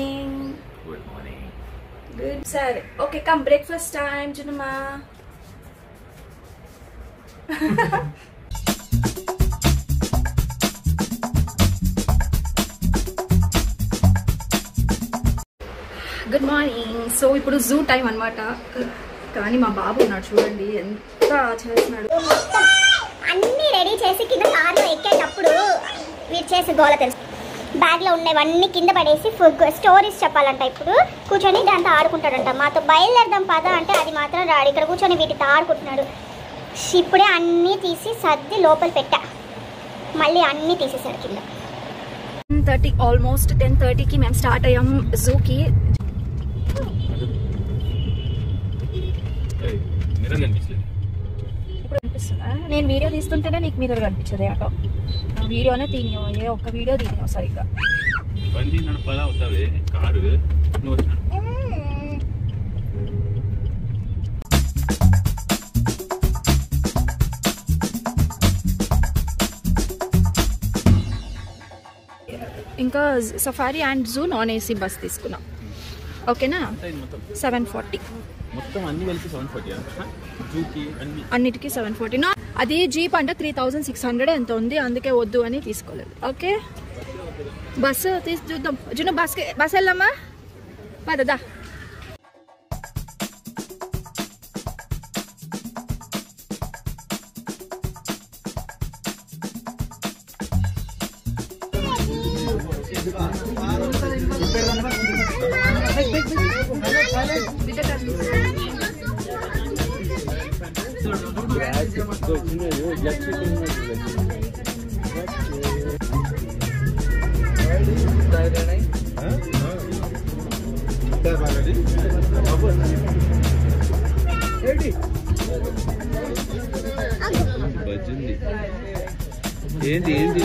morning. Good morning. Good, sir. Okay, come breakfast time, Junuma. Good morning. So ఇప్పుడు zoo time అనమాట. కానీ మా బాబు ఉన్నాడు చూడండి ఎంత చేస్తున్నాడు. అన్నీ రెడీ చేసి కింద కార్లో ఎక్కేటప్పుడు వీరు చేసే గోల తెలుసు. బ్యాగ్లో ఉన్నవన్నీ కింద పడేసి స్టోరీస్ చెప్పాలంట. ఇప్పుడు కూర్చొని దాంతో ఆడుకుంటాడంట. మాతో బయలుదేరదాం పద అంటే అది మాత్రం రాడు. ఇక్కడ కూర్చొని వీటితో ఆడుకుంటున్నాడు. ఇప్పుడే అన్నీ తీసి సర్ది లోపల పెట్టా. మళ్ళీ అన్నీ తీసేసాడు కింద. 10:30 ఆల్మోస్ట్ 10:30కి మేము స్టార్ట్ అయ్యాం జూకి. ఇప్పుడు అనిపిస్తుందా నేను వీడియో తీస్తుంటేనే నీకు మిర్రర్ కనిపించదు? అటో వీడియోనే తీనియో, ఏ ఒక్క వీడియో తీనియో సరిగ్గా. ఇంకా safari and zoo non AC bus తీసుకున్నాం. ఓకేనా? 740 అన్నిటికీ 740. అది జీప్ అంటే 3600 ఎంత ఉంది, అందుకే వద్దు అని తీసుకోలేదు. ఓకే బస్సు తీసి చూద్దాం. జున్ను బస్ వెళ్ళమ్మా పదదా. ఏంటి ఏంటి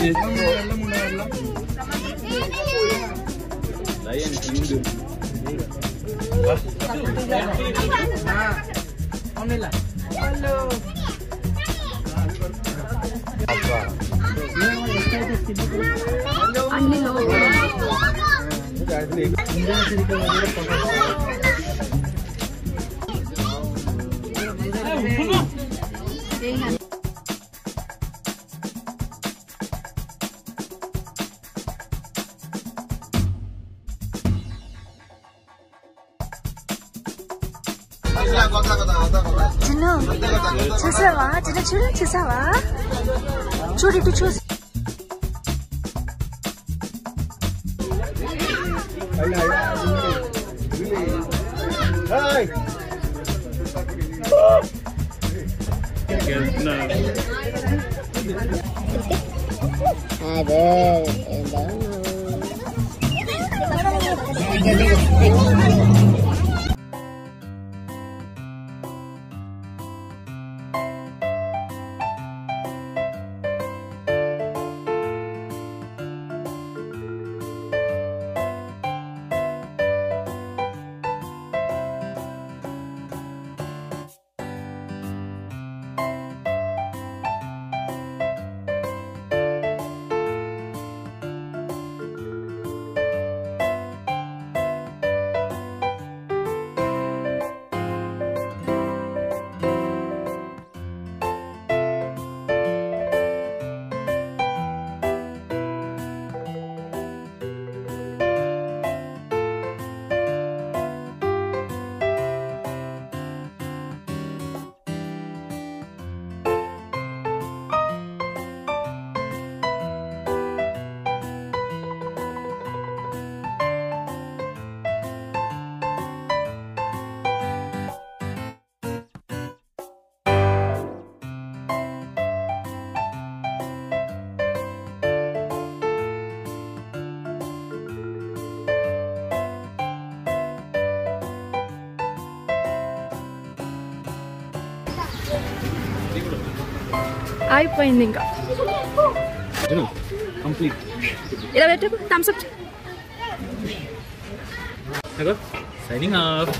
చిన్ను చూసావా? చిన్న చూడు చూసావా? చూడు ఇటు చూసి. అయిపోయింది ఇంకా. ఇలా పెట్టు thumbs up. Signing off.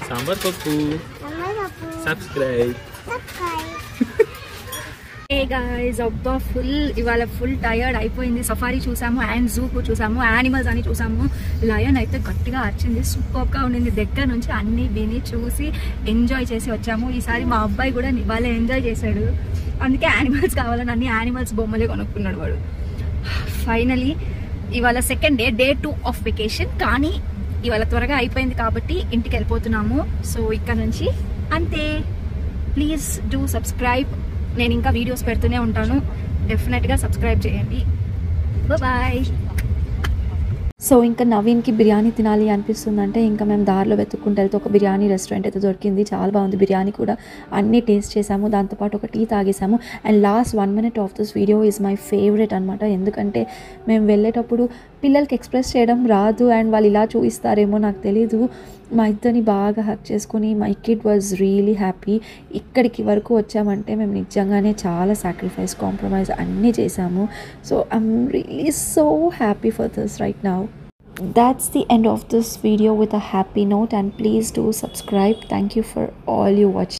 Sambar పప్పు. సబ్స్క్రైబ్. గాయ్స్, అబ్బా ఇవాళ ఫుల్ టయర్డ్ అయిపోయింది. సఫారీ చూసాము అండ్ జూ చూసాము, యానిమల్స్ అని చూసాము. లయన్ అయితే గట్టిగా అరిచింది, సూపర్గా ఉండింది. దగ్గర నుంచి అన్ని విని చూసి ఎంజాయ్ చేసి వచ్చాము. ఈసారి మా అబ్బాయి కూడా వాళ్ళే ఎంజాయ్ చేశాడు, అందుకే యానిమల్స్ కావాలని అన్ని యానిమల్స్ బొమ్మలే కొనుక్కున్నాడు వాడు. ఫైనలీ ఇవాళ సెకండ్ డే 2 ఆఫ్ వెకేషన్, కానీ ఇవాళ త్వరగా అయిపోయింది కాబట్టి ఇంటికి వెళ్ళిపోతున్నాము. సో ఇక్కడ నుంచి అంతే. Please do subscribe. నేను ఇంకా వీడియోస్ పెడుతూనే ఉంటాను, డెఫినెట్గా సబ్స్క్రైబ్ చేయండి. బాయ్. సో ఇంకా నవీన్కి బిర్యానీ తినాలి అనిపిస్తుందంటే ఇంకా మేము దారిలో వెతుక్కుంటూ వెళ్తే ఒక బిర్యానీ రెస్టారెంట్ అయితే దొరికింది. చాలా బాగుంది బిర్యానీ కూడా, అన్నీ టేస్ట్ చేసాము. దాంతోపాటు ఒక టీ తాగేసాము. And last 1 minute of this video is my favourite అనమాట. ఎందుకంటే మేము వెళ్ళేటప్పుడు పిల్లలకి ఎక్స్ప్రెస్ చేయడం రాదు అండ్ వాళ్ళు ఇలా చూపిస్తారేమో నాకు తెలీదు. మా ఇద్దరిని బాగా హక్ చేసుకొని my kid was really happy. ఇక్కడికి వరకు వచ్చామంటే మేము నిజంగానే చాలా సాక్రిఫైస్, కాంప్రమైజ్ అన్నీ చేసాము. So I'm really so happy for this right now. That's the end of this video with a happy note, and please do subscribe. Thank you for all you watch.